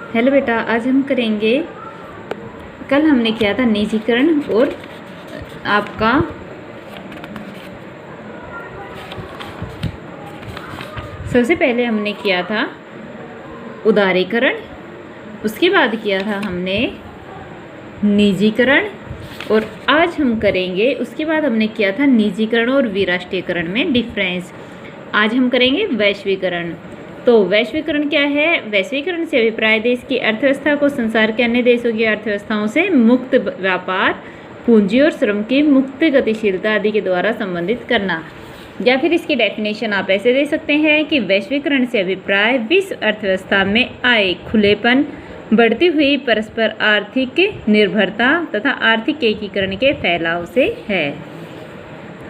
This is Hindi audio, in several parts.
हेलो बेटा, आज हम करेंगे, कल हमने किया था निजीकरण और आपका सबसे पहले हमने किया था उदारीकरण, उसके बाद किया था हमने निजीकरण और आज हम करेंगे, उसके बाद हमने किया था निजीकरण और विराष्ट्रीयकरण में डिफरेंस। आज हम करेंगे वैश्वीकरण। तो वैश्वीकरण क्या है? वैश्वीकरण से अभिप्राय देश की अर्थव्यवस्था को संसार के अन्य देशों की अर्थव्यवस्थाओं से मुक्त व्यापार, पूंजी और श्रम की मुक्त गतिशीलता आदि के द्वारा संबंधित करना। या फिर इसकी डेफिनेशन आप ऐसे दे सकते हैं कि वैश्वीकरण से अभिप्राय विश्व अर्थव्यवस्था में आए खुलेपन, बढ़ती हुई परस्पर आर्थिक निर्भरता तथा आर्थिक एकीकरण के फैलाव से है।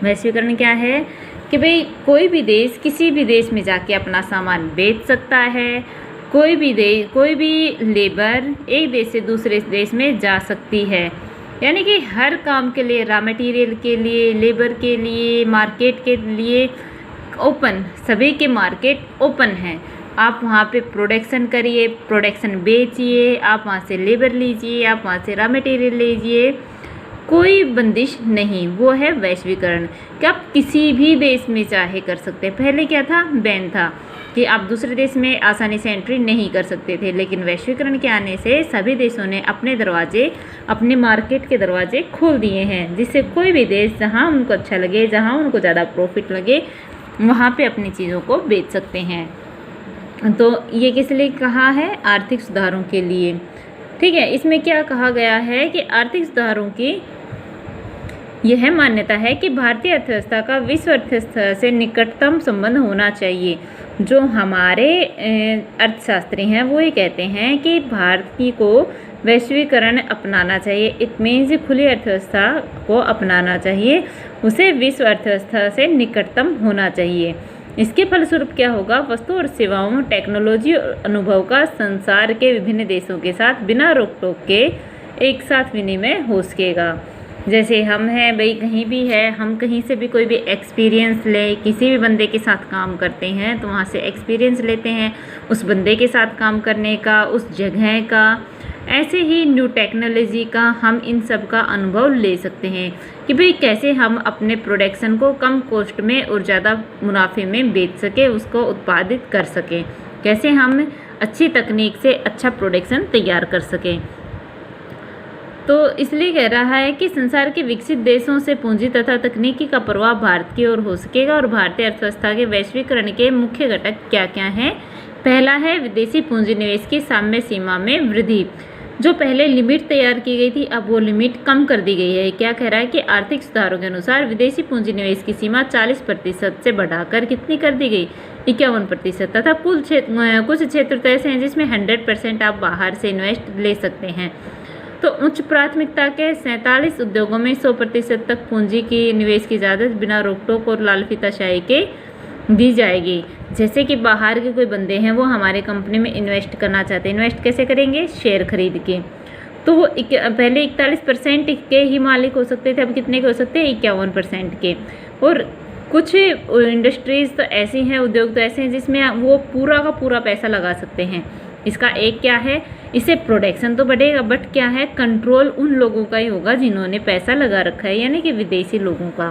वैश्वीकरण क्या है कि भाई कोई भी देश किसी भी देश में जाके अपना सामान बेच सकता है, कोई भी लेबर एक देश से दूसरे देश में जा सकती है। यानी कि हर काम के लिए, रॉ मटेरियल के लिए, लेबर के लिए, मार्केट के लिए ओपन, सभी के मार्केट ओपन हैं। आप वहाँ पे प्रोडक्शन करिए, प्रोडक्शन बेचिए, आप वहाँ से लेबर लीजिए, आप वहाँ से रॉ मटेरियल लीजिए, कोई बंदिश नहीं। वो है वैश्वीकरण कि आप किसी भी देश में चाहे कर सकते हैं। पहले क्या था? बैन था कि आप दूसरे देश में आसानी से एंट्री नहीं कर सकते थे, लेकिन वैश्वीकरण के आने से सभी देशों ने अपने दरवाजे, अपने मार्केट के दरवाजे खोल दिए हैं, जिससे कोई भी देश जहां उनको अच्छा लगे, जहां उनको ज़्यादा प्रॉफिट लगे, वहां पे अपनी चीज़ों को बेच सकते हैं। तो ये किस लिए कहा है? आर्थिक सुधारों के लिए। ठीक है, इसमें क्या कहा गया है कि आर्थिक सुधारों की यह मान्यता है कि भारतीय अर्थव्यवस्था का विश्व अर्थव्यवस्था से निकटतम संबंध होना चाहिए। जो हमारे अर्थशास्त्री हैं वो ये कहते हैं कि भारत को वैश्वीकरण अपनाना चाहिए। इट मीन्स खुली अर्थव्यवस्था को अपनाना चाहिए, उसे विश्व अर्थव्यवस्था से निकटतम होना चाहिए। इसके फलस्वरूप क्या होगा? वस्तु और सेवाओं, टेक्नोलॉजी और अनुभव का संसार के विभिन्न देशों के साथ बिना रोक टोक के एक साथ विनिमय हो सकेगा। जैसे हम हैं भाई, कहीं भी है, हम कहीं से भी कोई भी एक्सपीरियंस ले, किसी भी बंदे के साथ काम करते हैं तो वहाँ से एक्सपीरियंस लेते हैं उस बंदे के साथ काम करने का, उस जगह का। ऐसे ही न्यू टेक्नोलॉजी का हम इन सब का अनुभव ले सकते हैं कि भाई कैसे हम अपने प्रोडक्शन को कम कॉस्ट में और ज़्यादा मुनाफे में बेच सके, उसको उत्पादित कर सकें, कैसे हम अच्छी तकनीक से अच्छा प्रोडक्शन तैयार कर सकें। तो इसलिए कह रहा है कि संसार के विकसित देशों से पूंजी तथा तकनीकी का प्रभाव भारत की ओर हो सकेगा। और भारतीय अर्थव्यवस्था के वैश्वीकरण के मुख्य घटक क्या क्या हैं? पहला है विदेशी पूंजी निवेश की साम्य सीमा में वृद्धि। जो पहले लिमिट तैयार की गई थी, अब वो लिमिट कम कर दी गई है। क्या कह रहा है कि आर्थिक सुधारों के अनुसार विदेशी पूंजी निवेश की सीमा 40% से बढ़ाकर कितनी कर दी गई? 51%। तथा कुछ क्षेत्र तो ऐसे हैं जिसमें 100% आप बाहर से इन्वेस्ट ले सकते हैं। तो उच्च प्राथमिकता के 47 उद्योगों में 100% तक पूंजी की निवेश की इजाज़त बिना रोक टोक और लाल फीताशाही के दी जाएगी। जैसे कि बाहर के कोई बंदे हैं, वो हमारे कंपनी में इन्वेस्ट करना चाहते हैं। इन्वेस्ट कैसे करेंगे? शेयर खरीद के। तो वो पहले 41% के ही मालिक हो सकते थे, अब कितने के हो सकते हैं? 51% के। और कुछ इंडस्ट्रीज़ तो ऐसी हैं, उद्योग तो ऐसे हैं जिसमें वो पूरा का पूरा पैसा लगा सकते हैं। इसका एक क्या है? इससे प्रोडक्शन तो बढ़ेगा, बट क्या है, कंट्रोल उन लोगों का ही होगा जिन्होंने पैसा लगा रखा है, यानी कि विदेशी लोगों का।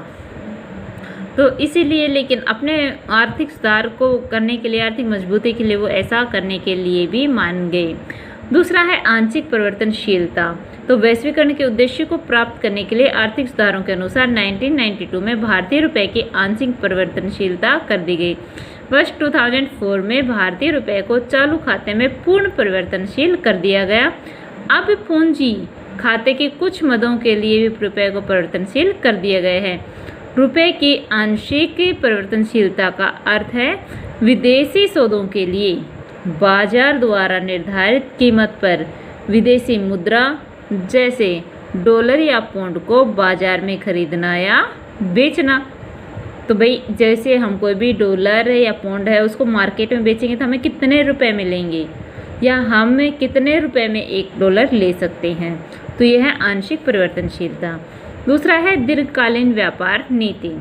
तो इसीलिए, लेकिन अपने आर्थिक सुधार को करने के लिए, आर्थिक मजबूती के लिए वो ऐसा करने के लिए भी मान गए। दूसरा है आंशिक परिवर्तनशीलता। तो वैश्वीकरण के उद्देश्य को प्राप्त करने के लिए आर्थिक सुधारों के अनुसार 1992 में भारतीय रुपये की आंशिक परिवर्तनशीलता कर दी गई। वर्ष 2004 में भारतीय रुपये को चालू खाते में पूर्ण परिवर्तनशील कर दिया गया। अब पूंजी खाते के कुछ मदों के लिए भी रुपये को परिवर्तनशील कर दिया गया है। रुपये की आंशिक परिवर्तनशीलता का अर्थ है विदेशी सौदों के लिए बाजार द्वारा निर्धारित कीमत पर विदेशी मुद्रा जैसे डॉलर या पौंड को बाजार में खरीदना या बेचना। तो भाई जैसे हम कोई भी डॉलर या पौंड है उसको मार्केट में बेचेंगे तो हमें कितने रुपए मिलेंगे, या हम कितने रुपए में $1 ले सकते हैं। तो यह है आंशिक परिवर्तनशीलता। दूसरा है दीर्घकालीन व्यापार नीति।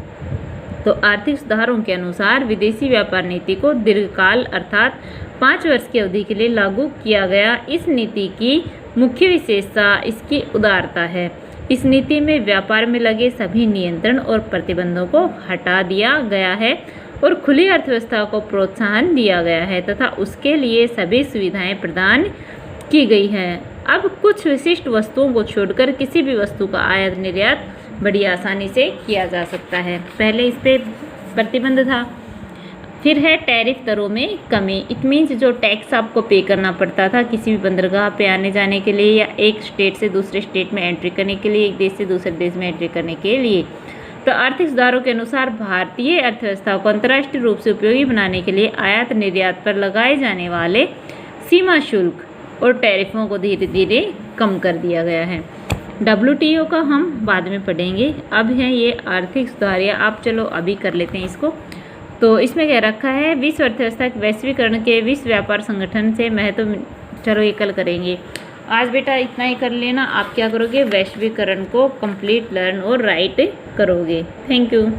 तो आर्थिक सुधारों के अनुसार विदेशी व्यापार नीति को दीर्घकाल अर्थात 5 वर्ष की अवधि के लिए लागू किया गया। इस नीति की मुख्य विशेषता इसकी उदारता है। इस नीति में व्यापार में लगे सभी नियंत्रण और प्रतिबंधों को हटा दिया गया है और खुली अर्थव्यवस्था को प्रोत्साहन दिया गया है तथा उसके लिए सभी सुविधाएं प्रदान की गई हैं। अब कुछ विशिष्ट वस्तुओं को छोड़कर किसी भी वस्तु का आयात निर्यात बड़ी आसानी से किया जा सकता है। पहले इस पे प्रतिबंध था। फिर है टैरिफ दरों में कमी। इट मीन्स जो टैक्स आपको पे करना पड़ता था किसी भी बंदरगाह पे आने जाने के लिए या एक स्टेट से दूसरे स्टेट में एंट्री करने के लिए, एक देश से दूसरे देश में एंट्री करने के लिए। तो आर्थिक सुधारों के अनुसार भारतीय अर्थव्यवस्था को अंतर्राष्ट्रीय रूप से उपयोगी बनाने के लिए आयात निर्यात पर लगाए जाने वाले सीमा शुल्क और टैरिफों को धीरे धीरे कम कर दिया गया है। WTO का हम बाद में पढ़ेंगे। अब है ये आर्थिक सुधार, या आप चलो अभी कर लेते हैं इसको। तो इसमें क्या रखा है, विश्व अर्थव्यवस्था के वैश्वीकरण के विश्व व्यापार संगठन से महत्व। चलो ये कल करेंगे। आज बेटा इतना ही कर लेना। आप क्या करोगे, वैश्वीकरण को कंप्लीट लर्न और राइट करोगे। Thank you.